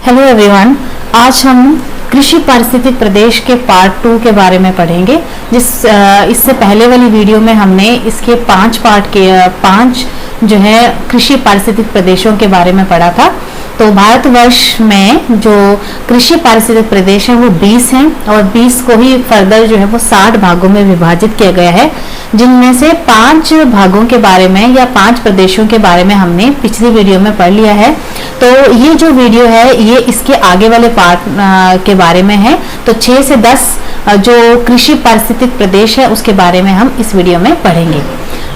Hello everyone, आज हम कृषि पारिस्थितिक प्रदेश के पार्ट 2 के बारे में पढ़ेंगे। इससे पहले वाली वीडियो में हमने इसके 5 जो है कृषि पारिस्थितिक प्रदेशों के बारे में पढ़ा था। तो भारतवर्ष में जो कृषि पारिस्थितिक प्रदेश है वो 20 हैं और 20 को ही फर्दर जो है वो 60 भागों में विभाजित किया गया है, जिनमें से 5 भागों के बारे में या 5 प्रदेशों के बारे में हमने पिछली वीडियो में पढ़ लिया है। तो ये जो वीडियो है ये इसके आगे वाले पार्ट के बारे में है। तो 6 से 10 जो कृषि पारिस्थितिक प्रदेश है उसके बारे में हम इस वीडियो में पढ़ेंगे।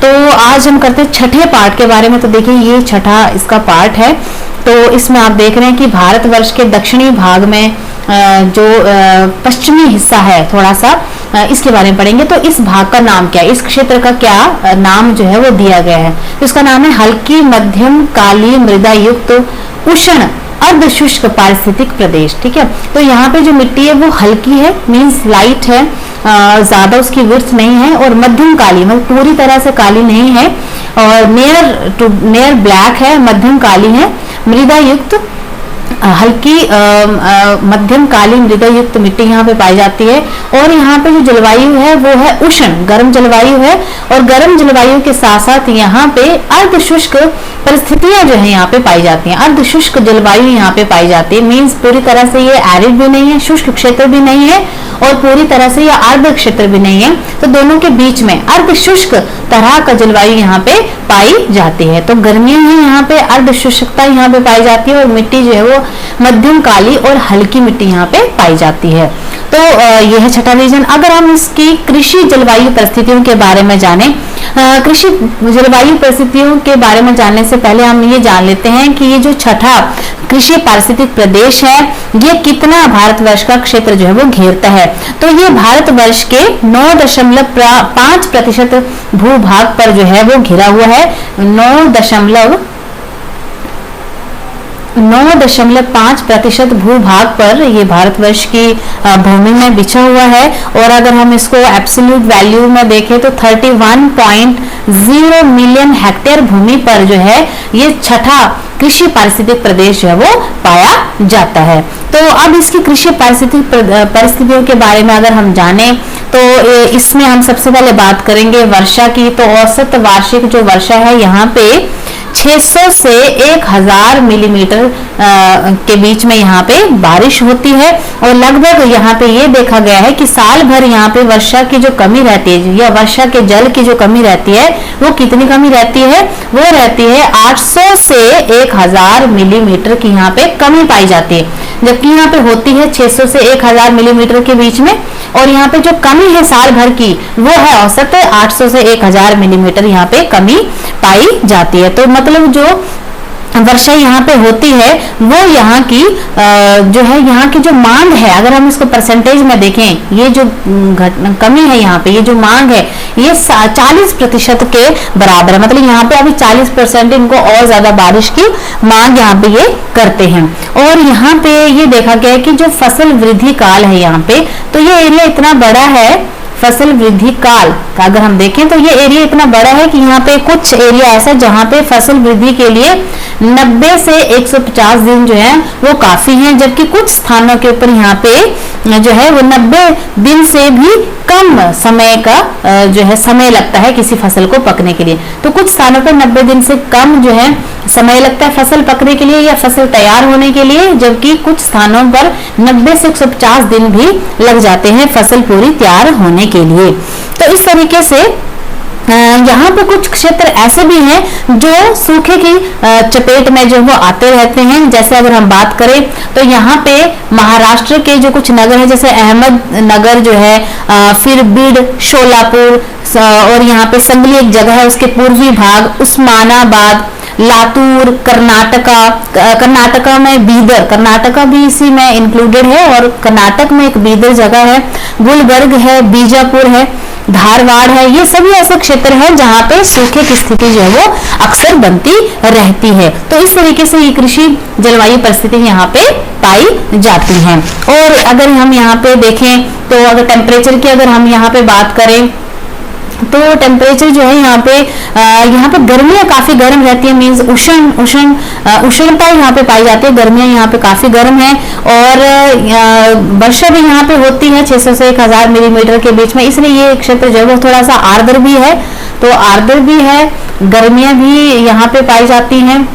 तो आज हम करते हैं छठे पार्ट के बारे में। तो देखिए ये छठा इसका पार्ट है। तो इसमें आप देख रहे हैं कि भारतवर्ष के दक्षिणी भाग में जो पश्चिमी हिस्सा है थोड़ा सा, इसके बारे में पढ़ेंगे। तो इस भाग का नाम क्या है, इस क्षेत्र का क्या नाम जो है वो दिया गया है। तो इसका नाम है हल्की मध्यम काली मृदा युक्त उष्ण अर्ध शुष्क पारिस्थितिक प्रदेश। ठीक है, तो यहाँ पे जो मिट्टी है वो हल्की है, मींस लाइट है, ज्यादा उसकी विड्थ नहीं है, और मध्यम काली मतलब पूरी तरह से काली नहीं है, और नियर ब्लैक है, मध्यम काली है, मृदा युक्त हल्की मध्यम काली मृदा युक्त मिट्टी यहाँ पे पाई जाती है। और यहाँ पे जो जलवायु है वो है उष्ण गर्म जलवायु है, और गर्म जलवायु के साथ साथ यहाँ पे अर्ध शुष्क परिस्थितियां जो है यहाँ पे पाई जाती हैं। अर्ध शुष्क जलवायु यहाँ पे पाई जाती है, मींस पूरी तरह से ये एरिड भी नहीं है, शुष्क क्षेत्र भी नहीं है, और पूरी तरह से यह अर्ध क्षेत्र भी नहीं है। तो दोनों के बीच में अर्ध शुष्क तरह का जलवायु यहाँ पे पाई जाती है। तो गर्मियों में यहाँ पे अर्ध शुष्कता यहाँ पे पाई जाती है, और मिट्टी जो है वो मध्यम काली और हल्की मिट्टी यहाँ पे पाई जाती है। तो यह है छठा रीजन। अगर हम इसकी कृषि जलवायु परिस्थितियों के बारे में जाने, कृषि जलवायु परिस्थितियों के बारे में जानने से पहले हम ये जान लेते हैं कि ये जो छठा कृषि पारिस्थितिक प्रदेश है ये कितना भारतवर्ष का क्षेत्र जो है वो घेरता है। तो ये भारतवर्ष के 9.5% भूभाग पर जो है वो घिरा हुआ है। 9.5% भूभाग पर ये भारतवर्ष की भूमि में बिछा हुआ है। और अगर हम इसको एब्सोल्यूट वैल्यू में देखें तो 31.0 मिलियन हेक्टेयर भूमि पर जो है ये छठा कृषि पारिस्थितिक प्रदेश जो है वो पाया जाता है। तो अब इसकी कृषि पारिस्थितिक परिस्थितियों के बारे में अगर हम जाने तो इसमें हम सबसे पहले बात करेंगे वर्षा की। तो औसत वार्षिक जो वर्षा है यहाँ पे 600 से 1000 मिलीमीटर के बीच में यहाँ पे बारिश होती है। और लगभग यहाँ पे ये देखा गया है कि साल भर यहाँ पे वर्षा की जो कमी रहती है या वर्षा के जल की जो कमी रहती है वो कितनी कमी रहती है, वो रहती है 800 से 1000 मिलीमीटर की यहाँ पे कमी पाई जाती है, जबकि यहाँ पे होती है 600 से 1000 मिलीमीटर के बीच में। और यहाँ पे जो कमी है साल भर की वो है औसत 800 से 1000 मिलीमीटर यहाँ पे कमी पाई जाती है। तो मतलब जो वर्षा यहाँ पे होती है वो यहाँ की जो है यहाँ की जो मांग है, अगर हम इसको परसेंटेज में देखें, ये जो कमी है यहाँ पे, ये जो मांग है ये 40% के बराबर है। मतलब यहाँ पे अभी 40% इनको और ज्यादा बारिश की मांग यहाँ पे ये करते हैं। और यहाँ पे ये देखा गया है कि जो फसल वृद्धि काल है यहाँ पे, तो ये एरिया इतना बड़ा है, फसल वृद्धि काल का अगर हम देखें तो ये एरिया इतना बड़ा है कि यहाँ पे कुछ एरिया ऐसा जहाँ पे फसल वृद्धि के लिए 90 से 150 दिन जो है वो काफी हैं, जबकि कुछ स्थानों के ऊपर यहाँ पे जो है वो 90 दिन से भी कम समय का जो है समय लगता है किसी फसल को पकने के लिए। तो कुछ स्थानों पर 90 दिन से कम जो है समय लगता है फसल पकने के लिए या फसल तैयार होने के लिए, जबकि कुछ स्थानों पर 90 से 150 दिन भी लग जाते हैं फसल पूरी तैयार होने के लिए। तो इस तरीके से यहाँ पे कुछ क्षेत्र ऐसे भी हैं जो सूखे की चपेट में जो वो आते रहते हैं। जैसे अगर हम बात करें तो यहाँ पे महाराष्ट्र के जो कुछ नगर है, जैसे अहमदनगर जो है, फिर बीड, शोलापुर, और यहाँ पे संगली एक जगह है उसके पूर्वी भाग, उस्मानाबाद, लातूर, कर्नाटका में बीदर, कर्नाटका भी इसी में इंक्लूडेड है, और कर्नाटक में एक बीदर जगह है, गुलबर्ग है, बीजापुर है, धारवाड़ है। ये सभी ऐसे क्षेत्र हैं जहाँ पे सूखे की स्थिति जो है वो अक्सर बनती रहती है। तो इस तरीके से ये कृषि जलवायु परिस्थिति यहाँ पे पाई जाती हैं। और अगर हम यहाँ पे देखें तो अगर टेम्परेचर की अगर हम यहाँ पे बात करें तो टेम्परेचर जो है यहाँ पे गर्मियाँ काफी गर्म रहती है, मीन्स उष्णता यहाँ पे पाई जाती है, गर्मियाँ यहाँ पे काफी गर्म है। और वर्षा भी यहाँ पे होती है 600 से 1000 मिलीमीटर के बीच में, इसलिए ये क्षेत्र जो है वो थोड़ा सा आर्द्र भी है। तो आर्द्र भी है, गर्मियाँ भी यहाँ पे पाई जाती हैं।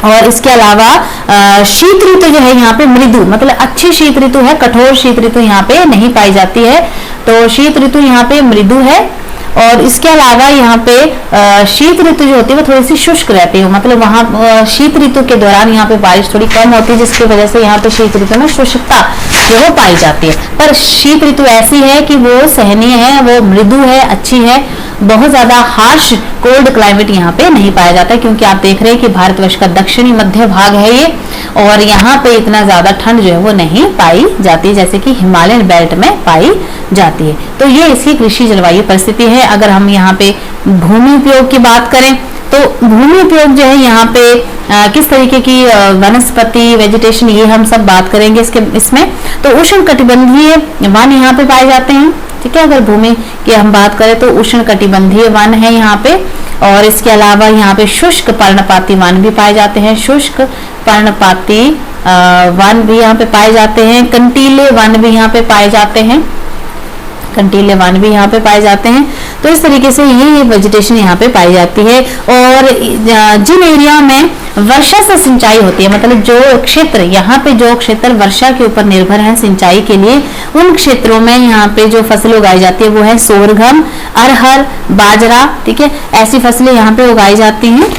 और इसके अलावा शीत ऋतु जो है यहाँ पे मृदु, मतलब अच्छी शीत ऋतु है, कठोर शीत ऋतु यहाँ पे नहीं पाई जाती है। तो शीत ऋतु यहाँ पे मृदु है। और इसके अलावा यहाँ पे शीत ऋतु जो होती है वो थोड़ी सी शुष्क रहती है, मतलब वहाँ शीत ऋतु के दौरान यहाँ पे बारिश थोड़ी कम होती है, जिसकी वजह से यहाँ पे शीत ऋतु में शुष्कता जो है पाई जाती है। पर शीत ऋतु ऐसी है कि वो सहनीय है, वो मृदु है, अच्छी है। बहुत ज्यादा हार्श कोल्ड क्लाइमेट यहाँ पे नहीं पाया जाता है, क्योंकि आप देख रहे हैं कि भारतवर्ष का दक्षिणी मध्य भाग है ये, और यहाँ पे इतना ज्यादा ठंड जो है वो नहीं पाई जाती जैसे कि हिमालयन बेल्ट में पाई जाती है। तो ये इसकी कृषि जलवायु परिस्थिति है। अगर हम यहाँ पे भूमि उपयोग की बात करें तो भूमि उपयोग जो है यहाँ पे किस तरीके की वनस्पति वेजिटेशन, ये हम सब बात करेंगे इसमें। तो उष्ण कटिबंधीय वन यहाँ पे पाए जाते हैं, ठीक है। अगर भूमि की हम बात करें तो उष्ण कटिबंधीय वन है यहाँ पे। और इसके अलावा यहाँ पे शुष्क पर्णपाती वन भी पाए जाते हैं, शुष्क पर्णपाती वन भी यहाँ पे पाए जाते हैं। कंटीले वन भी यहाँ पे पाए जाते हैं, कंटीले वन भी यहाँ पे पाए जाते हैं। तो इस तरीके से ये वेजिटेशन यहाँ पे पाई जाती है। और जिन एरिया में वर्षा से सिंचाई होती है, मतलब जो क्षेत्र यहाँ पे जो क्षेत्र वर्षा के ऊपर निर्भर है सिंचाई के लिए, उन क्षेत्रों में यहाँ पे जो फसलें उगाई जाती है वो है सोरगम, अरहर, बाजरा, ठीक है। ऐसी फसलें यहाँ पे उगाई जाती हैं।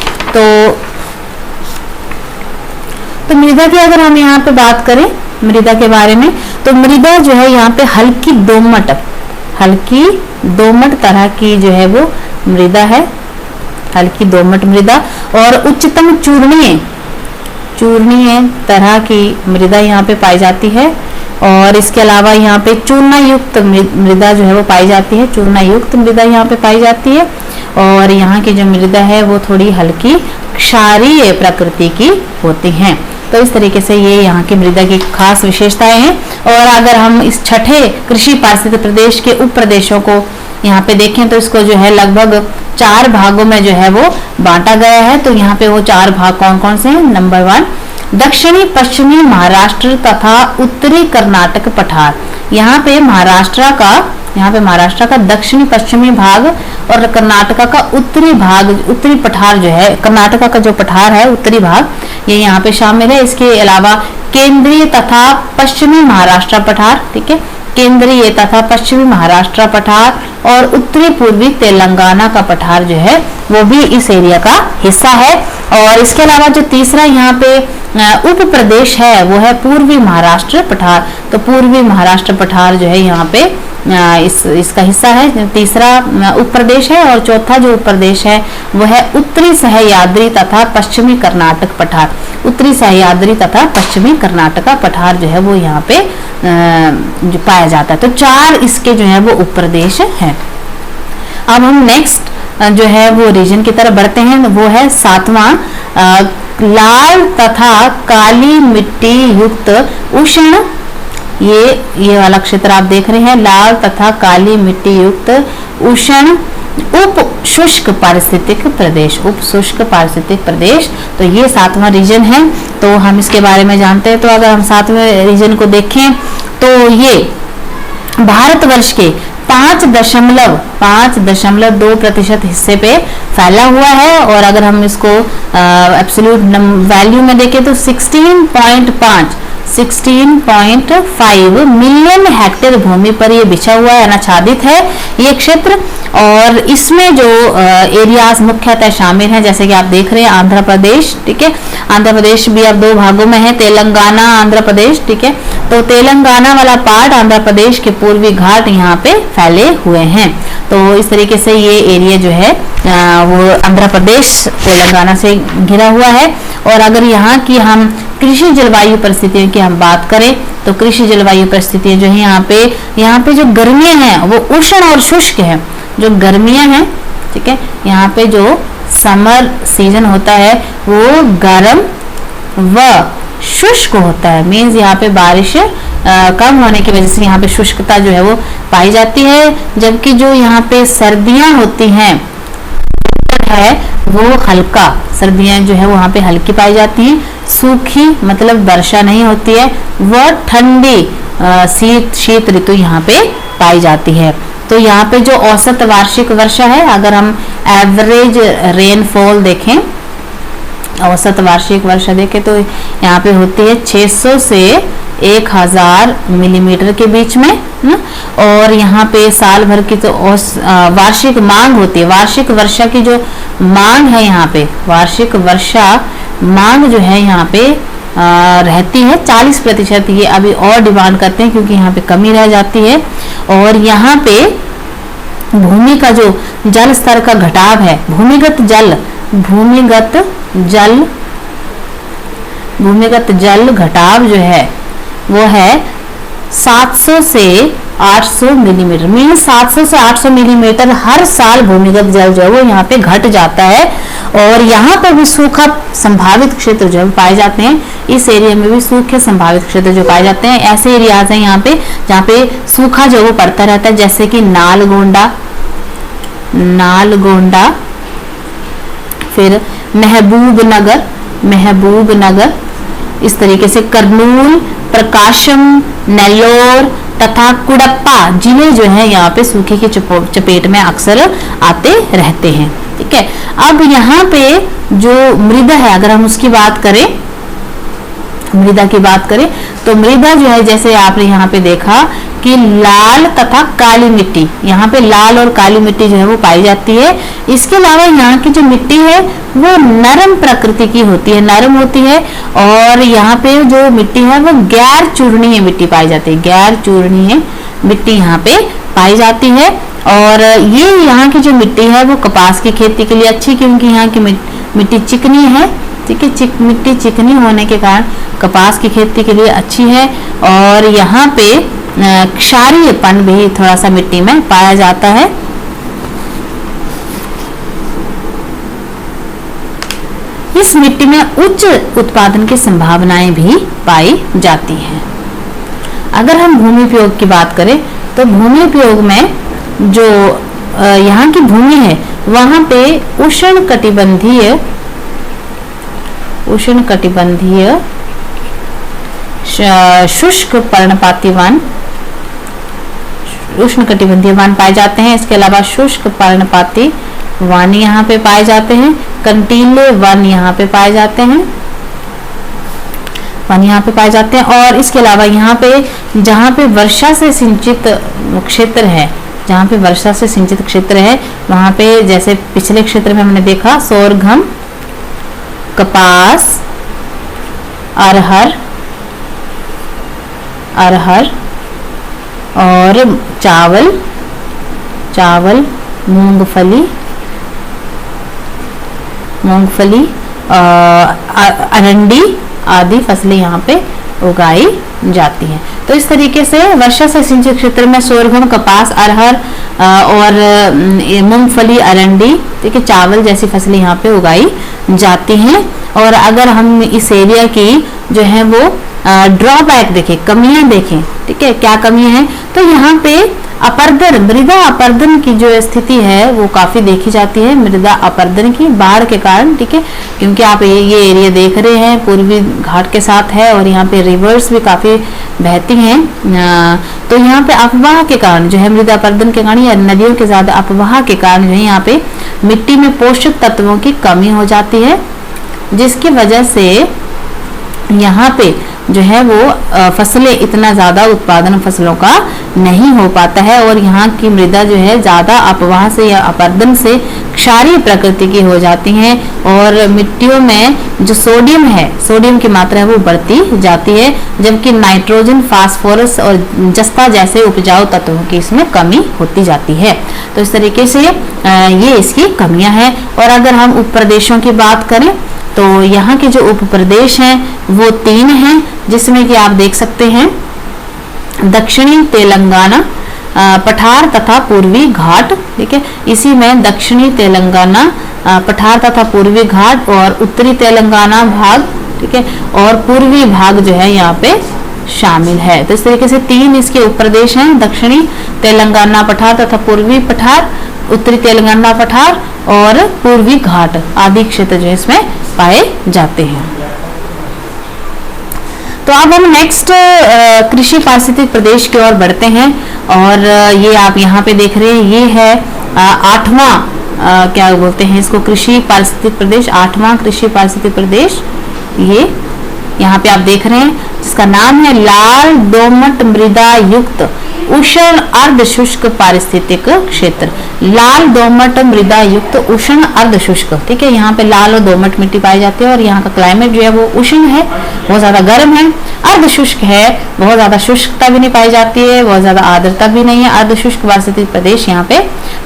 तो मृदा की अगर हम यहाँ पे बात करें मृदा के बारे में, तो मृदा जो है यहाँ पे हल्की दोमट तरह की जो है वो मृदा है, हल्की दोमट मृदा। और उच्चतम चूर्णीय तरह की मृदा यहाँ पे पाई जाती है। और इसके अलावा यहाँ पे चूर्णा युक्त मृदा जो है वो पाई जाती है, चूर्णा युक्त मृदा यहाँ पे पाई जाती है। और यहाँ की जो मृदा है वो थोड़ी हल्की क्षारीय प्रकृति की होती हैं। तो इस तरीके से ये यहाँ की मृदा की खास विशेषताएं हैं। और अगर हम इस छठे कृषि पारिस्थितिक प्रदेश के उप प्रदेशों को यहाँ पे देखें तो इसको जो है लगभग 4 भागों में जो है वो बांटा गया है। तो यहाँ पे वो 4 भाग कौन कौन से हैं? नंबर 1 दक्षिणी पश्चिमी महाराष्ट्र तथा उत्तरी कर्नाटक पठार। यहाँ पे महाराष्ट्र का दक्षिणी पश्चिमी भाग और कर्नाटक का उत्तरी भाग, उत्तरी पठार जो है, कर्नाटक का जो पठार है उत्तरी भाग, ये यहाँ पे शामिल है। इसके अलावा केंद्रीय तथा पश्चिमी महाराष्ट्र पठार, ठीक है, केंद्रीय तथा पश्चिमी महाराष्ट्र पठार और उत्तरी पूर्वी तेलंगाना का पठार जो है वो भी इस एरिया का हिस्सा है। और इसके अलावा जो तीसरा यहाँ पे उप प्रदेश है वो है पूर्वी महाराष्ट्र पठार। तो पूर्वी महाराष्ट्र पठार जो है यहाँ पे इसका हिस्सा है, तीसरा उप प्रदेश है। और चौथा जो उप प्रदेश है वो है उत्तरी सह्याद्री तथा पश्चिमी कर्नाटक पठार। उत्तरी सह्याद्री तथा पश्चिमी कर्नाटक पठार जो है वो यहाँ पे जो पाया जाता है। तो 4 इसके जो है वो उप प्रदेश है। अब हम नेक्स्ट जो है वो रीजन की तरफ बढ़ते हैं, वो है 7वां लाल तथा काली मिट्टी युक्त उष्ण, ये वाला क्षेत्र आप देख रहे हैं, लाल तथा काली मिट्टी युक्त उष्ण उप शुष्क पारिस्थितिक प्रदेश, उप शुष्क पारिस्थितिक प्रदेश। तो ये 7वां रीजन है। तो हम इसके बारे में जानते हैं। तो अगर हम 7वें रीजन को देखें तो ये भारतवर्ष के 5.2% हिस्से पे फैला हुआ है। और अगर हम इसको एब्सोल्यूट वैल्यू में देखें तो 16.5 मिलियन हेक्टेयर भूमि पर ये बिछा हुआ है, अनाच्छादित है ये क्षेत्र। और इसमें जो एरियाज मुख्यतः शामिल हैं, जैसे कि आप देख रहे हैं आंध्र प्रदेश, ठीक है, आंध्र प्रदेश भी अब 2 भागों में है, तेलंगाना, आंध्र प्रदेश, ठीक है। तो तेलंगाना वाला पार्ट आंध्र प्रदेश के पूर्वी घाट यहाँ पे फैले हुए हैं। तो इस तरीके से ये एरिया जो है वो आंध्र प्रदेश तेलंगाना से घिरा हुआ है। और अगर यहाँ की हम कृषि जलवायु परिस्थितियों की हम बात करें तो कृषि जलवायु परिस्थितियां जो है यहाँ पे जो गर्मियां हैं वो उष्ण और शुष्क है। जो गर्मियां हैं, ठीक है, यहाँ पे जो समर सीजन होता है वो गर्म व शुष्क होता है। मीन्स यहाँ पे बारिश कम होने की वजह से यहाँ पे शुष्कता जो है वो पाई जाती है, जबकि जो यहाँ पे सर्दियां होती हैं है वो हल्का, सर्दियां जो है वहाँ पे हल्की पाई जाती हैं। सूखी मतलब वर्षा नहीं होती है, वह ठंडी शीत ऋतु यहाँ पे पाई जाती है। तो यहाँ पे जो औसत वार्षिक वर्षा है, अगर हम एवरेज रेनफॉल देखें, औसत वार्षिक वर्षा देखें तो यहाँ पे होती है 600 से 1000 मिलीमीटर के बीच में। और यहाँ पे साल भर की तो वार्षिक मांग होती है, वार्षिक वर्षा की जो मांग है यहाँ पे, वार्षिक वर्षा मांग जो है यहाँ पे रहती है 40%। ये अभी और डिमांड करते हैं क्योंकि यहाँ पे कमी रह जाती है। और यहाँ पे भूमि का जो जल स्तर का घटाव है, भूमिगत जल घटाव जो है वो है 700 से 800 मिलीमीटर। मीन्स 700 से 800 मिलीमीटर हर साल भूमिगत जल जो है वो यहाँ पे घट जाता है। और यहाँ पर भी सूखा संभावित क्षेत्र जो है पाए जाते हैं, इस एरिया में भी सूखे संभावित क्षेत्र जो पाए जाते हैं। ऐसे एरियाज हैं यहाँ पे जहाँ पे सूखा जो वो पड़ता रहता है, जैसे कि नालगोंडा, फिर महबूबनगर, इस तरीके से कर्नूल, प्रकाशम, नेल्लोर तथा कुडप्पा जिले जो है यहाँ पे सूखे की चपेट में अक्सर आते रहते हैं। ठीक है, अब यहाँ पे जो मृदा है, अगर हम उसकी बात करें, मृदा की बात करें तो मृदा जो है, जैसे आपने यहाँ पे देखा कि लाल तथा काली मिट्टी, यहाँ पे लाल और काली मिट्टी जो है वो पाई जाती है। इसके अलावा यहाँ की जो मिट्टी है वो नरम प्रकृति की होती है, नरम होती है। और यहाँ पे जो मिट्टी है वो गैर चूर्णीय मिट्टी पाई जाती है, गैर चूर्णीय मिट्टी यहाँ पे पाई जाती है। और ये यहाँ की जो मिट्टी है वो कपास की खेती के लिए अच्छी, क्योंकि यहाँ की मिट्टी चिकनी है। ठीक है, मिट्टी चिकनी होने के कारण कपास की खेती के लिए अच्छी है। और यहाँ पे क्षारीयपन भी थोड़ा सा मिट्टी में पाया जाता है। इस मिट्टी में उच्च उत्पादन की संभावनाएं भी पाई जाती हैं। अगर हम भूमि उपयोग की बात करें तो भूमि उपयोग में जो यहाँ की भूमि है वहां पे उष्णकटिबंधीय शुष्क पर्णपाती वन, उष्णकटिबंधीय वन पाए जाते हैं। इसके अलावा शुष्क पर्णपाती वन यहाँ पे पाए जाते हैं, कंटीले वन यहाँ पे पाए जाते हैं, और इसके अलावा यहाँ पे जहाँ पे वर्षा से सिंचित क्षेत्र है, जहाँ पे वर्षा से सिंचित क्षेत्र है वहाँ पे, जैसे पिछले क्षेत्र में हमने देखा सोरगम, कपास, अरहर और चावल, मूंगफली, अरंडी आदि फसलें यहाँ पे उगाई जाती हैं। तो इस तरीके से वर्षा से सिंचित क्षेत्र में सोरगम, कपास, अरहर और मूंगफली, अरंडी, ठीक है, चावल जैसी फसलें यहाँ पे उगाई जाती हैं। और अगर हम इस एरिया की जो है वो ड्रॉबैक देखें, कमियां देखें, ठीक है, क्या कमियां हैं, तो यहाँ पे मृदा अपर्दन की जो स्थिति है वो काफी देखी जाती है, मृदा अपर्दन की बाढ़ के कारण। ठीक है, क्योंकि आप ये एरिया देख रहे हैं पूर्वी घाट के साथ है और यहाँ पे रिवर्स भी काफी बहती हैं। तो यहाँ पे अफवाह के कारण जो है, मृदा अपर्दन के कारण या नदियों के ज्यादा अफवाह के कारण जो है यहाँ पे मिट्टी में पोषक तत्वों की कमी हो जाती है, जिसकी वजह से यहाँ पे जो है वो फसलें, इतना ज्यादा उत्पादन फसलों का नहीं हो पाता है। और यहाँ की मृदा जो है ज्यादा अपवाह से या अपर्दन से क्षारीय प्रकृति की हो जाती हैं और मिट्टियों में जो सोडियम है, सोडियम की मात्रा है वो बढ़ती जाती है, जबकि नाइट्रोजन, फास्फोरस और जस्ता जैसे उपजाऊ तत्वों की इसमें कमी होती जाती है। तो इस तरीके से ये इसकी कमियां हैं। और अगर हम उप प्रदेशों की बात करें तो यहाँ के जो उप प्रदेश हैं वो 3 हैं, जिसमें कि आप देख सकते हैं दक्षिणी तेलंगाना, पठार तथा पूर्वी घाट। ठीक है, इसी में दक्षिणी तेलंगाना, पठार तथा पूर्वी घाट और उत्तरी तेलंगाना भाग, ठीक है, और पूर्वी भाग जो है यहाँ पे शामिल है। तो इस तरीके से 3 इसके उपप्रदेश हैं, दक्षिणी तेलंगाना पठार तथा पूर्वी पठार, उत्तरी तेलंगाना पठार और पूर्वी घाट आदि क्षेत्र जो है इसमें पाए जाते हैं। तो अब हम नेक्स्ट कृषि पारिस्थितिक प्रदेश की ओर बढ़ते हैं, और ये आप यहाँ पे देख रहे हैं, ये है 8वां क्या बोलते हैं इसको, कृषि पारिस्थितिक प्रदेश, 8वां कृषि पारिस्थितिक प्रदेश। ये यहाँ पे आप देख रहे हैं जिसका नाम है लाल दोमट मृदा युक्त उष्ण अर्ध शुष्क पारिस्थितिक क्षेत्र। लाल दोमट मृदा युक्त उष्ण अर्ध शुष्क, ठीक है, यहाँ पे लाल और दोमट मिट्टी पाई जाती है, और यहाँ का क्लाइमेट जो है वो उष्ण है, बहुत ज्यादा गर्म है। अर्ध शुष्क है, बहुत ज्यादा शुष्कता भी नहीं पाई जाती है, बहुत ज्यादा आर्द्रता भी नहीं है। अर्ध शुष्क पारिस्थितिक प्रदेश यहाँ पे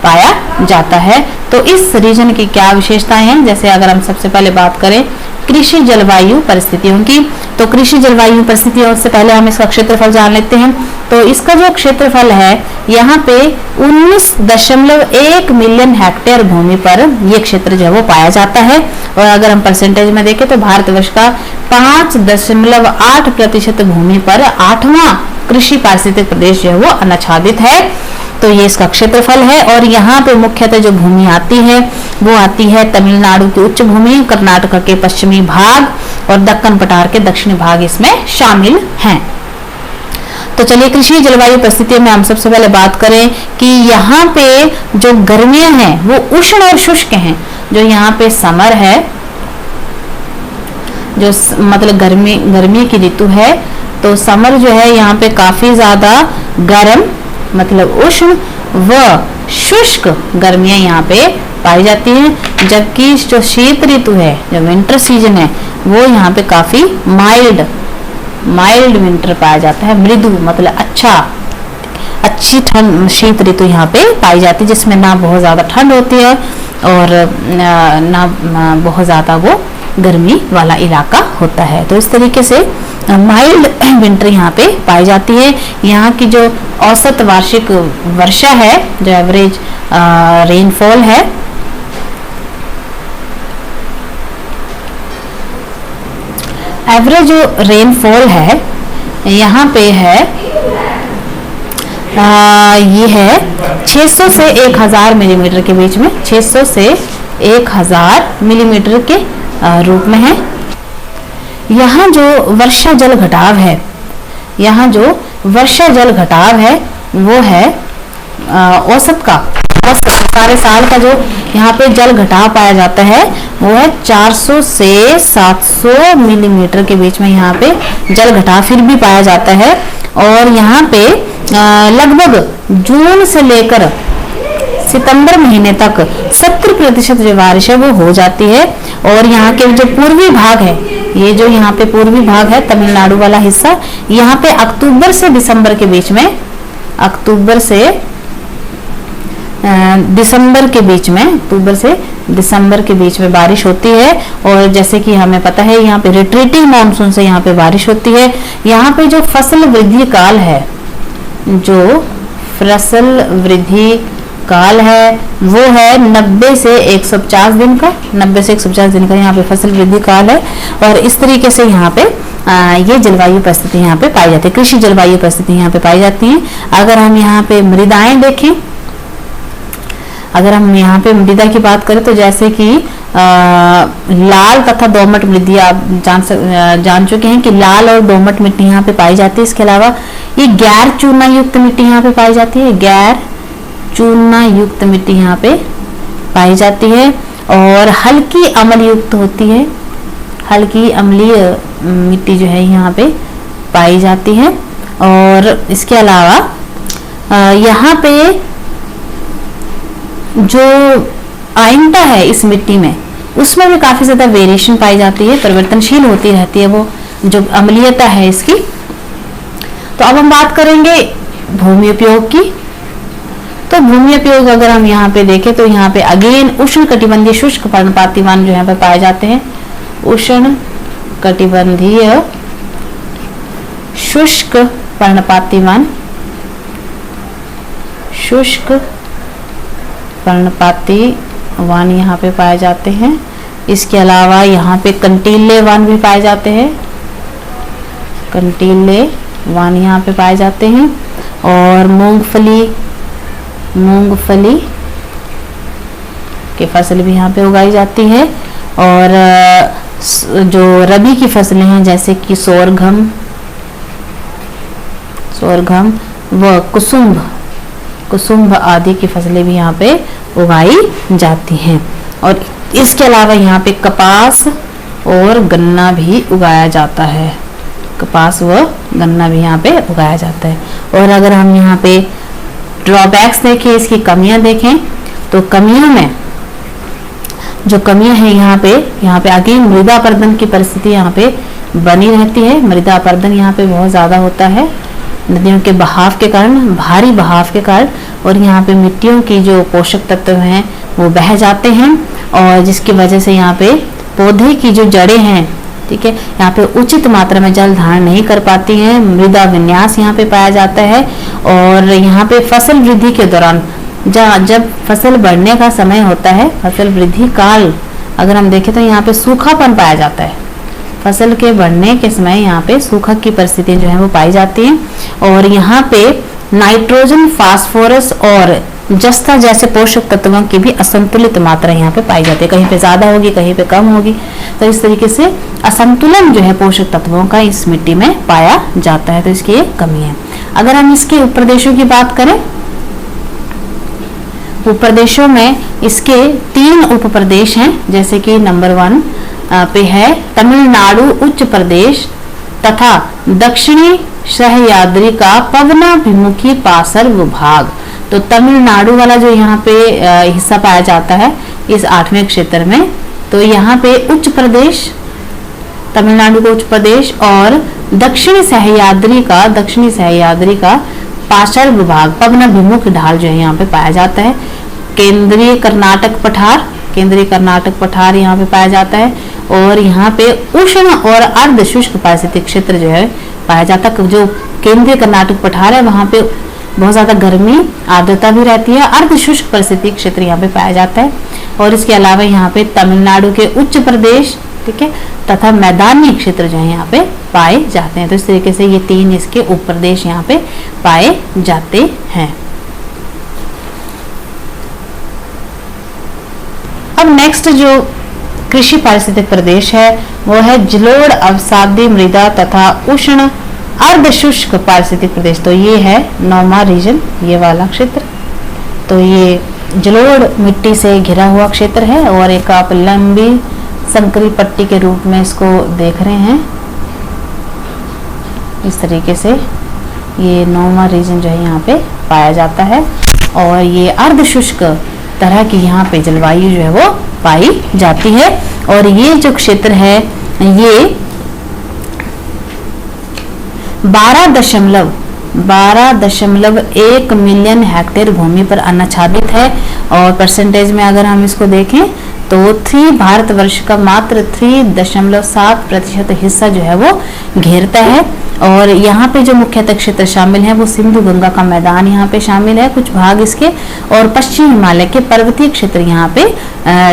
पाया जाता है। तो इस रीजन की क्या विशेषताएं हैं, जैसे अगर हम सबसे पहले बात करें कृषि जलवायु परिस्थितियों की, तो कृषि जलवायु परिस्थितियों से पहले हम इसका क्षेत्रफल जान लेते हैं। तो इसका जो क्षेत्रफल है यहाँ पे 19.1 मिलियन हेक्टेयर भूमि पर ये क्षेत्र जो है वो पाया जाता है। और अगर हम परसेंटेज में देखें तो भारतवर्ष का 5.8% भूमि पर 8वां कृषि पारिस्थितिक प्रदेश जो है वो अनाच्छादित है। तो ये इसका क्षेत्रफल है, और यहाँ पे मुख्यतः जो भूमि आती है वो आती है तमिलनाडु की उच्च भूमि, कर्नाटक के पश्चिमी भाग और दक्कन पठार के दक्षिणी भाग इसमें शामिल हैं। तो चलिए कृषि जलवायु परिस्थितियों में हम सबसे पहले बात करें कि यहाँ पे जो गर्मियां हैं वो उष्ण और शुष्क हैं। जो यहाँ पे समर है, जो मतलब गर्मी की ऋतु है, तो समर जो है यहाँ पे काफी ज्यादा गर्म मतलब उष्ण व शुष्क गर्मियां यहाँ पे पाई जाती हैं, जबकि जो शीत ऋतु है, जो विंटर सीजन है, वो यहाँ पे काफी माइल्ड विंटर पाया जाता है, मृदु मतलब अच्छी ठंड शीत ऋतु यहाँ पे पाई जाती है, जिसमें ना बहुत ज्यादा ठंड होती है और ना बहुत ज्यादा वो गर्मी वाला इलाका होता है। तो इस तरीके से माइल्ड विंटर यहाँ पे पाई जाती है। यहाँ की जो औसत वार्षिक वर्षा है, जो एवरेज रेनफॉल है, एवरेज जो रेनफॉल है यहाँ पे है ये है 600 से 1000 मिलीमीटर के बीच में, 600 से 1000 मिलीमीटर के रूप में है। यहाँ जो वर्षा जल घटाव है, यहाँ जो वर्षा जल घटाव है वो है औसत सारे साल का जो यहाँ पे जल घटाव पाया जाता है वो है 400 से 700 मिलीमीटर के बीच में यहाँ पे जल घटाव फिर भी पाया जाता है। और यहाँ पे लगभग जून से लेकर सितंबर महीने तक 70% जो बारिश है वो हो जाती है। और यहाँ के जो पूर्वी भाग है, ये जो यहाँ पे पूर्वी भाग है तमिलनाडु वाला हिस्सा, यहाँ पे अक्टूबर से दिसंबर के बीच में, अक्टूबर से दिसंबर के बीच में बारिश होती है। और जैसे कि हमें पता है यहाँ पे रिट्रीटिंग मानसून से यहाँ पे बारिश होती है। यहाँ पे जो फसल वृद्धि काल है, जो फसल वृद्धि काल है वो है 90 से 150 दिन का, 90 से 150 दिन का यहाँ पे फसल वृद्धि काल है। और इस तरीके से यहाँ पे ये जलवायु परिस्थिति यहाँ पे पाई जाती है, कृषि जलवायु परिस्थिति यहाँ पे पाई जाती है। अगर हम यहाँ पे मृदाएं देखें, अगर हम यहाँ पे मृदा की बात करें तो जैसे कि लाल तथा दोमट मृदा आप जान चुके हैं कि लाल और दोमट मिट्टी यहाँ पे पाई जाती है। इसके अलावा ये गैर चूना युक्त मिट्टी यहाँ पे पाई जाती है, गैर चूना युक्त मिट्टी यहाँ पे पाई जाती है। और हल्की अम्ल युक्त होती है, हल्की अम्लीय मिट्टी जो है यहाँ पे पाई जाती है। और इसके अलावा यहाँ पे जो आयनता है इस मिट्टी में, उसमें भी काफी ज्यादा वेरिएशन पाई जाती है, परिवर्तनशील होती रहती है वो जो अम्लीयता है इसकी। तो अब हम बात करेंगे भूमि उपयोग की। तो भूमि उपयोग अगर हम यहाँ पे देखें तो यहाँ पे अगेन उष्ण कटिबंधीय शुष्क पर्णपाती वन जो यहाँ पे पाए जाते हैं, उष्ण कटिबंधीय शुष्क पर्णपाती वन, शुष्क पर्णपाती वन यहाँ पे पाए जाते हैं। इसके अलावा यहाँ पे कंटीले वन भी पाए जाते हैं, कंटीले वन यहाँ पे पाए जाते हैं। और मूंगफली की फसल भी यहाँ पे उगाई जाती है। और जो रबी की फसलें हैं जैसे कि सोरघम व कुसुम्भ आदि की फसलें भी यहाँ पे उगाई जाती हैं। और इसके अलावा यहाँ पे कपास और गन्ना भी उगाया जाता है, कपास व गन्ना भी यहाँ पे उगाया जाता है। और अगर हम यहाँ पे ड्रॉबैक्स देखें, इसकी कमियां देखें, तो कमियों में जो कमियां हैं यहाँ पे आगे मृदा अपरदन की परिस्थिति यहाँ पे बनी रहती है। मृदा अपरदन यहाँ पे बहुत ज़्यादा होता है नदियों के बहाव के कारण, भारी बहाव के कारण। और यहाँ पे मिट्टियों की जो पोषक तत्व हैं वो बह जाते हैं, और जिसकी वजह से यहाँ पे पौधे की जो जड़ें हैं, ठीक है, यहाँ पे उचित मात्रा में जल धारण नहीं कर पाती हैं। मृदा विन्यास यहाँ पे पाया जाता है। और यहाँ पे फसल वृद्धि के दौरान जब फसल बढ़ने का समय होता है, फसल वृद्धि काल अगर हम देखें तो यहाँ पे सूखापन पाया जाता है। फसल के बढ़ने के समय यहाँ पे सूखा की परिस्थितियां जो है वो पाई जाती हैं। और यहाँ पे नाइट्रोजन, फास्फोरस और जस्ता जैसे पोषक तत्वों की भी असंतुलित मात्रा यहाँ पे पाई जाती है, कहीं पे ज्यादा होगी, कहीं पे कम होगी। तो इस तरीके से असंतुलन जो है पोषक तत्वों का इस मिट्टी में पाया जाता है, तो इसकी एक कमी है। अगर हम इसके उपप्रदेशों की बात करें, उपप्रदेशों में इसके 3 उपप्रदेश हैं, जैसे कि नंबर 1 पे है तमिलनाडु उच्च प्रदेश तथा दक्षिणी सह्याद्री का पवनाभिमुखी पार्श्व भाग। तो तमिलनाडु वाला जो यहाँ पे हिस्सा पाया जाता है इस 8वें क्षेत्र में, तो यहाँ पे उच्च प्रदेश, तमिलनाडु का उच्च प्रदेश और दक्षिणी सह्याद्री का पार्श्व भाग, पवनाभिमुख ढाल जो है यहाँ पे पाया जाता है। केंद्रीय कर्नाटक पठार यहाँ पे पाया जाता है। और यहाँ पे उष्ण और अर्ध शुष्क पारिस्थितिक क्षेत्र जो है पाया जाता है। जो केंद्रीय कर्नाटक पठार है वहाँ पे बहुत ज्यादा गर्मी, आर्द्रता भी रहती है। अर्ध शुष्क पारिस्थितिक क्षेत्र यहाँ पे पाया जाता है। और इसके अलावा यहाँ पे तमिलनाडु के उच्च प्रदेश, ठीक है, तथा मैदानी क्षेत्र जो है यहाँ पे पाए जाते हैं। तो इस तरीके से ये 3 इसके उप प्रदेश यहाँ पे पाए जाते हैं। अब नेक्स्ट जो कृषि पारिस्थितिक प्रदेश है वो है जलोढ़ अवसादी मृदा तथा उष्ण अर्ध शुष्क पारिस्थितिक प्रदेश। तो ये है 9वां रीजन, ये वाला क्षेत्र। तो ये जलोढ़ मिट्टी से घिरा हुआ क्षेत्र है और एक आप लंबी संकरी पट्टी के रूप में इसको देख रहे हैं। इस तरीके से ये 9वां रीजन जो है यहाँ पे पाया जाता है। और ये अर्ध शुष्क तरह की यहाँ पे जलवायु जो है वो पाई जाती है। और ये जो क्षेत्र है ये 12.1 मिलियन हेक्टेयर भूमि पर अनाच्छादित है। और परसेंटेज में अगर हम इसको देखें तो भारतवर्ष का मात्र 3.7% हिस्सा जो है वो घेरता है। और यहाँ पे जो मुख्यतः क्षेत्र शामिल है वो सिंधु गंगा का मैदान यहाँ पे शामिल है, कुछ भाग इसके, और पश्चिम हिमालय के पर्वतीय क्षेत्र यहाँ पे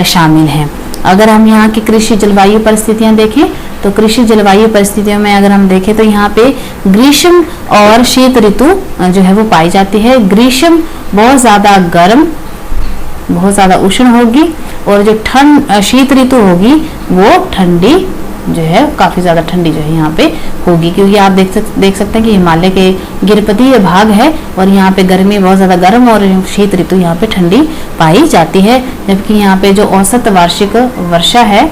शामिल हैं। अगर हम यहाँ की कृषि जलवायु परिस्थितियां देखें तो कृषि जलवायु परिस्थितियों में अगर हम देखें तो यहाँ पे ग्रीष्म और शीत ऋतु जो है वो पाई जाती है। ग्रीष्म बहुत ज्यादा गर्म, बहुत ज्यादा उष्ण होगी, और जो शीत ऋतु होगी वो ठंडी जो है, काफी ज्यादा ठंडी जो है यहाँ पे होगी, क्योंकि आप देख सकते हैं कि हिमालय के गिरपतीय भाग है और यहाँ पे गर्मी बहुत ज्यादा गर्म और शीत ऋतु यहाँ पे ठंडी पाई जाती है। जबकि यहाँ पे जो औसत वार्षिक वर्षा है,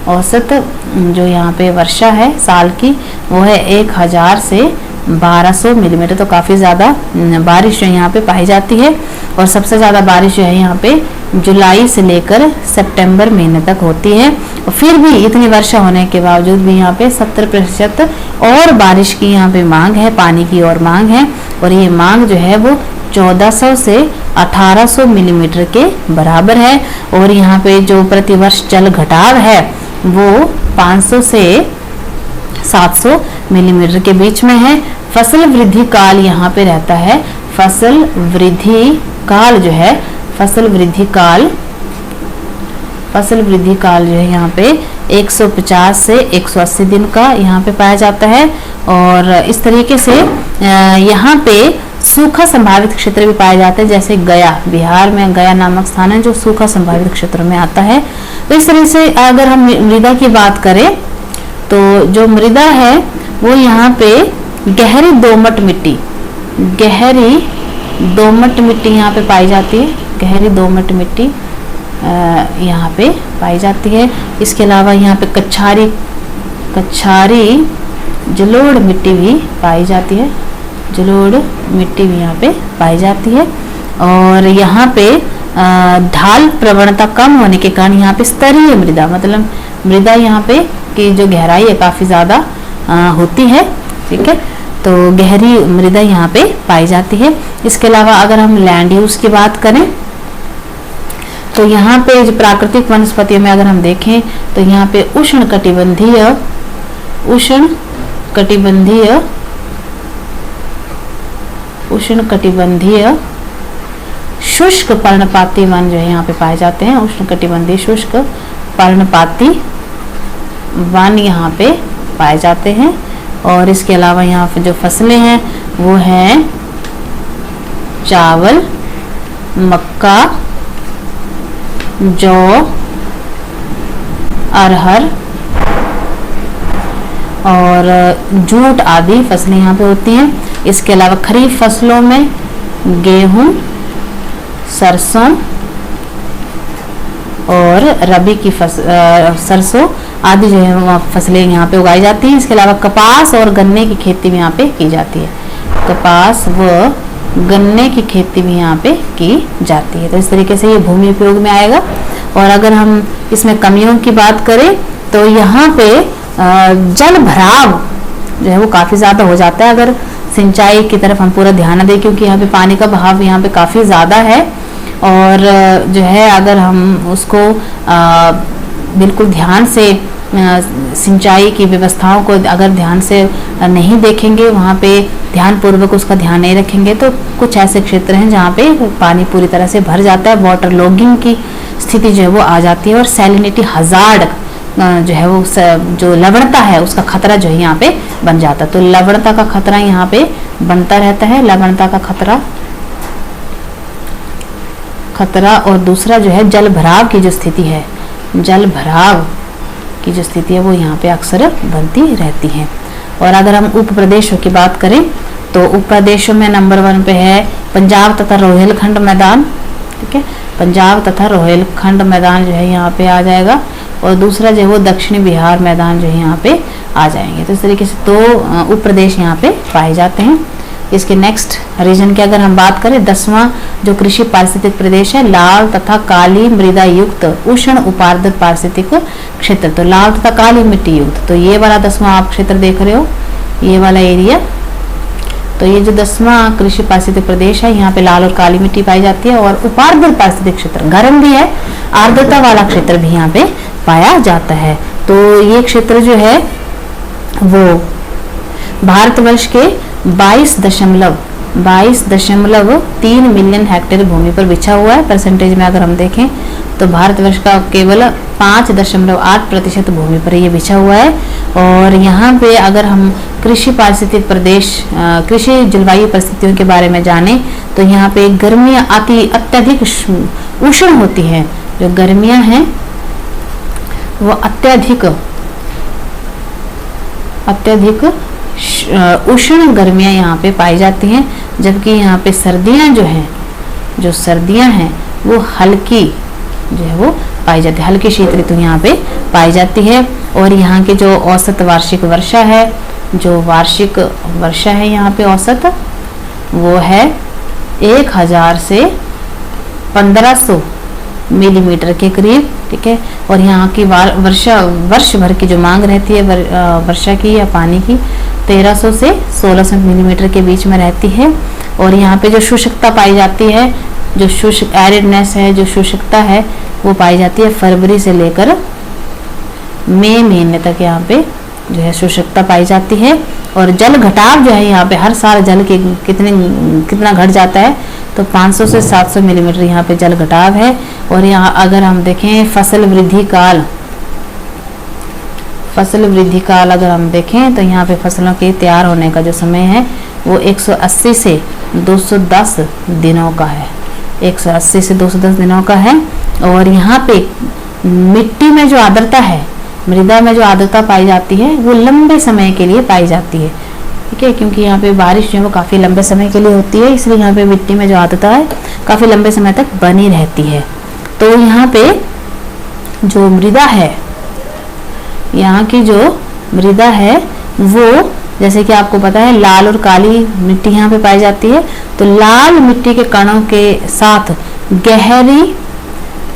औसत जो यहाँ पे वर्षा है साल की, वो है 1000 से 1200 मिलीमीटर। तो काफी ज्यादा बारिश जो यहाँ पे पाई जाती है। और सबसे ज्यादा बारिश जो है यहाँ पे जुलाई से लेकर सितंबर महीने तक होती है। और फिर भी इतनी वर्षा होने के बावजूद भी यहाँ पे 70% और बारिश की यहाँ पे मांग है, पानी की और मांग है। और ये मांग जो है वो 1400 से 1800 मिलीमीटर के बराबर है। और यहाँ पे जो प्रतिवर्ष जल घटाव है वो 500 से 700 मिलीमीटर के बीच में है। फसल वृद्धि काल यहाँ पे रहता है, फसल वृद्धि काल जो है, फसल वृद्धि काल फसल वृद्धि काल जो है यहाँ पे 150 से 180 दिन का यहाँ पे पाया जाता है। और इस तरीके से यहाँ पे सूखा संभावित क्षेत्र भी पाए जाते हैं, जैसे गया, बिहार में गया नामक स्थान है जो सूखा संभावित क्षेत्र में आता है। तो इस तरह से अगर हम मृदा की बात करें तो जो मृदा है वो यहाँ पे गहरी दोमट मिट्टी, गहरी दोमट मिट्टी यहाँ पे पाई जाती है, गहरी दोमट मिट्टी यहाँ पे पाई जाती है। इसके अलावा यहाँ पे कछारी जलोढ़ मिट्टी भी पाई जाती है, जलोढ़ मिट्टी भी यहाँ पे पाई जाती है। और यहाँ पे ढाल प्रवणता कम होने के कारण यहाँ पे स्तरीय मृदा, मतलब मृदा यहाँ पे की जो गहराई है काफी ज्यादा होती है, ठीक है। तो गहरी मृदा यहाँ पे पाई जाती है। इसके अलावा अगर हम लैंड यूज की बात करें तो यहाँ पे जो प्राकृतिक वनस्पतियों में अगर हम देखें तो यहाँ पे उष्णकटिबंधीय शुष्क पर्णपाती वन जो है यहाँ पे पाए जाते हैं। उष्णकटिबंधीय शुष्क पर्णपाती वन यहाँ पे पाए जाते हैं। और इसके अलावा यहाँ पे जो फसलें हैं वो हैं चावल, मक्का, जौ, अरहर और जूट आदि फसलें यहाँ पे होती हैं। इसके अलावा खरीफ फसलों में गेहूं, सरसों और रबी की सरसों आदि जो है फसलें यहाँ पे उगाई जाती हैं। इसके अलावा कपास और गन्ने की खेती भी यहाँ पे की जाती है, कपास व गन्ने की खेती भी यहाँ पे की जाती है। तो इस तरीके से ये भूमि उपयोग में आएगा। और अगर हम इसमें कमियों की बात करें तो यहाँ पे जल भराव जो है वो काफी ज्यादा हो जाता है अगर सिंचाई की तरफ हम पूरा ध्यान न दें, क्योंकि यहाँ पे पानी का बहाव यहाँ पे काफी ज्यादा है। और जो है अगर हम उसको बिल्कुल ध्यान से सिंचाई की व्यवस्थाओं को अगर ध्यान से नहीं देखेंगे, वहाँ पे ध्यान पूर्वक उसका ध्यान नहीं रखेंगे, तो कुछ ऐसे क्षेत्र हैं जहाँ पे पानी पूरी तरह से भर जाता है, वाटर लॉगिंग की स्थिति जो है वो आ जाती है और सैलिनिटी हजार्ड जो है वो जो लवणता है उसका खतरा जो है यहाँ पे बन जाता है। तो लवणता का खतरा यहाँ पे बनता रहता है, लवणता का खतरा। और दूसरा जो है जल भराव की जो स्थिति है, जल भराव की जो स्थिति है वो यहाँ पे अक्सर बनती रहती है। और अगर हम उप प्रदेशों की बात करें तो उप प्रदेशों में नंबर 1 पे है पंजाब तथा रोहिलखंड मैदान, ठीक है, पंजाब तथा रोहिलखंड मैदान जो है यहाँ पे आ जाएगा। और दूसरा जो है वो दक्षिणी बिहार मैदान जो है यहाँ पे आ जाएंगे। तो इस तरीके से 2 उप प्रदेश यहाँ पे पाए जाते हैं। इसके नेक्स्ट रीजन की अगर हम बात करें, 10वां जो कृषि पारिस्थितिक प्रदेश है लाल तथा काली मृदा युक्त उष्ण उपार्द्र पारिस्थितिक क्षेत्र। तो लाल तथा काली मिट्टी युक्त, तो ये वाला 10वां आप क्षेत्र देख रहे हो, ये वाला एरिया। तो ये जो 10वां कृषि पारिस्थितिक प्रदेश है यहाँ पे लाल और काली मिट्टी पाई जाती है। और उपार्द्र पारिस्थितिक क्षेत्र गर्म भी है, आर्द्रता वाला क्षेत्र भी यहाँ पे पाया जाता है। तो ये क्षेत्र जो है वो भारतवर्ष के 22.3 मिलियन हेक्टेयर भूमि पर बिछा हुआ है। परसेंटेज में अगर हम देखें तो भारतवर्ष का केवल 5.8% भूमि पर ये बिछा हुआ है। और यहाँ पे अगर हम कृषि पारिस्थितिक प्रदेश, कृषि जलवायु परिस्थितियों के बारे में जाने तो यहाँ पे गर्मियाँ अत्यधिक उष्ण होती हैं। जो गर्मियाँ हैं वो अत्यधिक उष्ण गर्मियाँ यहाँ पे पाई जाती हैं, जबकि यहाँ पे सर्दियाँ जो हैं, जो सर्दियाँ हैं वो हल्की जो है वो पाई जाती है, हल्की शीत ऋतु यहाँ पे पाई जाती है। और यहाँ की जो औसत वार्षिक वर्षा है, जो वार्षिक वर्षा है यहाँ पे औसत वो है 1000 से 1500 मिलीमीटर के करीब, ठीक है। और यहाँ की वर्ष भर की जो मांग रहती है वर्षा की या पानी की 1300 से 1600 मिलीमीटर के बीच में रहती है। और यहाँ पे जो शुष्कता पाई जाती है, जो शुष्क एरिडनेस है, जो शुष्कता है वो पाई जाती है फरवरी से लेकर मई महीने तक यहाँ पे जो है शुष्कता पाई जाती है। और जल घटाव जो है यहाँ पे हर साल जल के कितना घट जाता है तो 500 से 700 मिलीमीटर यहाँ पे जल घटाव है। और यहाँ अगर हम देखें फसल वृद्धि काल अगर हम देखें तो यहाँ पे फसलों के तैयार होने का जो समय है वो 180 से 210 दिनों का है, 180 से 210 दिनों का है। और यहाँ पे मिट्टी में जो आर्द्रता है, मृदा में जो आर्द्रता पाई जाती है वो लंबे समय के लिए पाई जाती है, ठीक है, क्योंकि यहाँ पे बारिश जो है वो काफ़ी लंबे समय के लिए होती है, इसलिए यहाँ पे मिट्टी में जो आर्द्रता है काफ़ी लंबे समय तक बनी रहती है। तो यहाँ पे जो मृदा है, यहाँ की जो मृदा है वो जैसे कि आपको पता है लाल और काली मिट्टी यहाँ पे पाई जाती है। तो लाल मिट्टी के कणों के साथ गहरी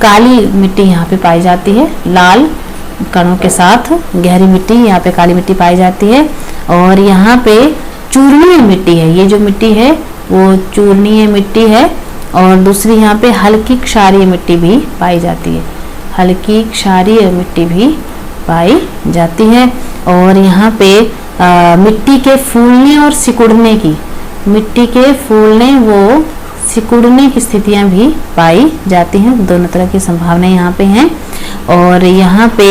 काली मिट्टी यहाँ पे पाई जाती है, लाल कणों के साथ गहरी मिट्टी यहाँ पे काली मिट्टी पाई जाती है। और यहाँ पे चूर्णीय मिट्टी है, ये जो मिट्टी है वो चूर्णीय मिट्टी है। और दूसरी यहाँ पे हल्की क्षारीय मिट्टी भी पाई जाती है, हल्की क्षारीय मिट्टी भी पाई जाती है। और यहाँ पे मिट्टी के फूलने और सिकुड़ने की, मिट्टी के फूलने वो सिकुड़ने की स्थितियाँ भी पाई जाती हैं, दोनों तरह की संभावनाएं यहाँ पे हैं। और यहाँ पे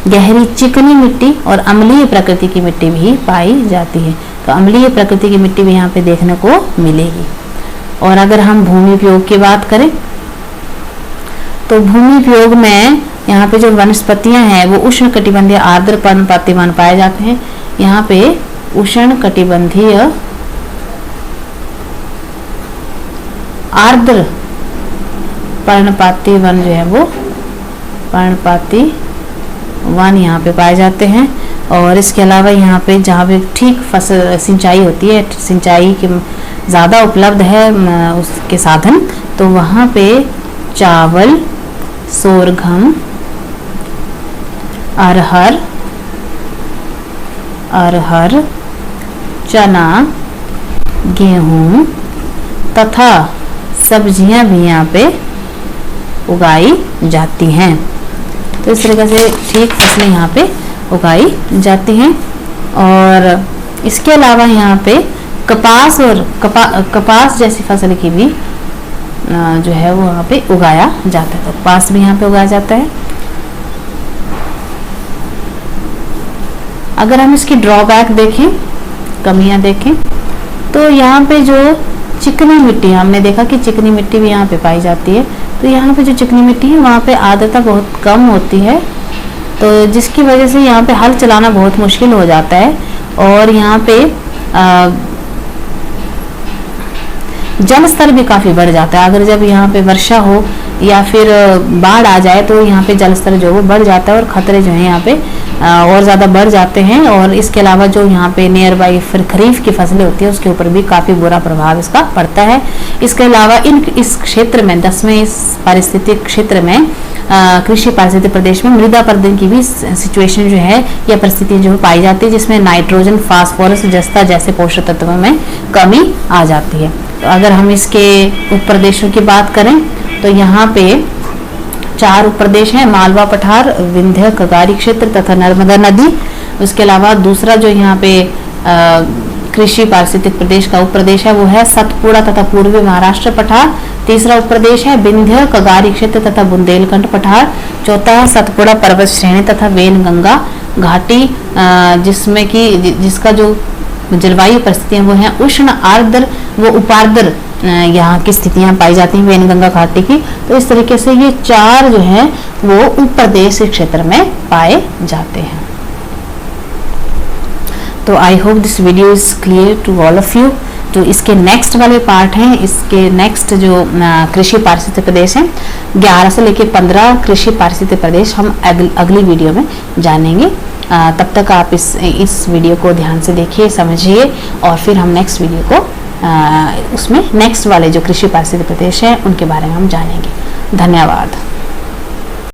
गहरी चिकनी मिट्टी और अम्लीय प्रकृति की मिट्टी भी पाई जाती है, तो अम्लीय प्रकृति की मिट्टी भी यहाँ पे देखने को मिलेगी। और अगर हम भूमि उपयोग की बात करें तो भूमि उपयोग में यहाँ पे जो वनस्पतियाँ हैं वो उष्ण कटिबंधीय आर्द्र पर्णपाती वन पाए जाते हैं। यहाँ पे उष्ण कटिबंधीय आर्द्र पर्णपाती वन जो है वो पर्णपाती वन यहाँ पे पाए जाते हैं। और इसके अलावा यहाँ पे जहाँ पे ठीक फसल सिंचाई होती है, सिंचाई के ज़्यादा उपलब्ध है उसके साधन, तो वहाँ पे चावल, सोरघम, अरहर, चना, गेहूँ तथा सब्जियां भी यहाँ पे उगाई जाती हैं। तो इस तरीके से ठीक फसलें यहाँ पे उगाई जाती हैं। और इसके अलावा यहाँ पे कपास और कपास जैसी फसल की भी जो है वो यहाँ पे उगाया जाता है, तो कपास भी यहाँ पे उगाया जाता है। अगर हम इसकी ड्रॉबैक देखें, कमियां देखें, तो यहाँ पे जो चिकनी मिट्टी, हमने देखा कि चिकनी मिट्टी भी यहाँ पे पाई जाती है, तो यहाँ पे जो चिकनी मिट्टी है वहाँ पे आर्द्रता बहुत कम होती है, तो जिसकी वजह से यहाँ पे हल चलाना बहुत मुश्किल हो जाता है। और यहाँ पे जल स्तर भी काफ़ी बढ़ जाता है। अगर जब यहाँ पे वर्षा हो या फिर बाढ़ आ जाए तो यहाँ पे जल स्तर जो वो बढ़ जाता है और खतरे जो है यहाँ पे और ज़्यादा बढ़ जाते हैं। और इसके अलावा जो यहाँ पे नियर बाई फिर खरीफ की फसलें होती है उसके ऊपर भी काफ़ी बुरा प्रभाव इसका पड़ता है। इसके अलावा इस क्षेत्र में 10वें इस पारिस्थितिक क्षेत्र में कृषि पारिस्थितिक प्रदेश में मृदा अपरदन की भी सिचुएशन जो है या परिस्थिति जो पाई जाती है, जिसमें नाइट्रोजन, फास्फोरस, जस्ता जैसे पोषक तत्वों में कमी आ जाती है। तो अगर हम इसके उपप्रदेशों की बात करें तो यहाँ पे 4 उपप्रदेश हैं, मालवा पठार, विंध्य कगारी क्षेत्र तथा नर्मदा नदी। उसके अलावा दूसरा जो यहाँ पे कृषि पारिस्थितिक प्रदेश का उपप्रदेश है वो है सतपुड़ा तथा पूर्वी महाराष्ट्र पठार। तीसरा उपप्रदेश है विंध्य कगारी क्षेत्र तथा बुंदेलखंड पठार। चौथा सतपुड़ा पर्वत श्रेणी तथा वेनगंगा घाटी, जिसमें कि जिसका जो जलवायु परिस्थितियां वो हैं उष्ण, आर्द्र व उपार्द्र यहाँ की स्थितियां पाई जाती हैं वेनगंगा घाटी की। तो इस तरीके से ये 4 जो है वो उपप्रदेश क्षेत्र में पाए जाते हैं। तो I hope this video is clear to all of you. जो इसके नेक्स्ट वाले पार्ट हैं, इसके नेक्स्ट जो कृषि पारिस्थितिक प्रदेश हैं 11 से लेकर 15 कृषि पारिस्थितिक प्रदेश हम अगली वीडियो में जानेंगे। तब तक आप इस वीडियो को ध्यान से देखिए, समझिए और फिर हम नेक्स्ट वीडियो को उसमें नेक्स्ट वाले जो कृषि पारिस्थितिक प्रदेश हैं उनके बारे में हम जानेंगे। धन्यवाद।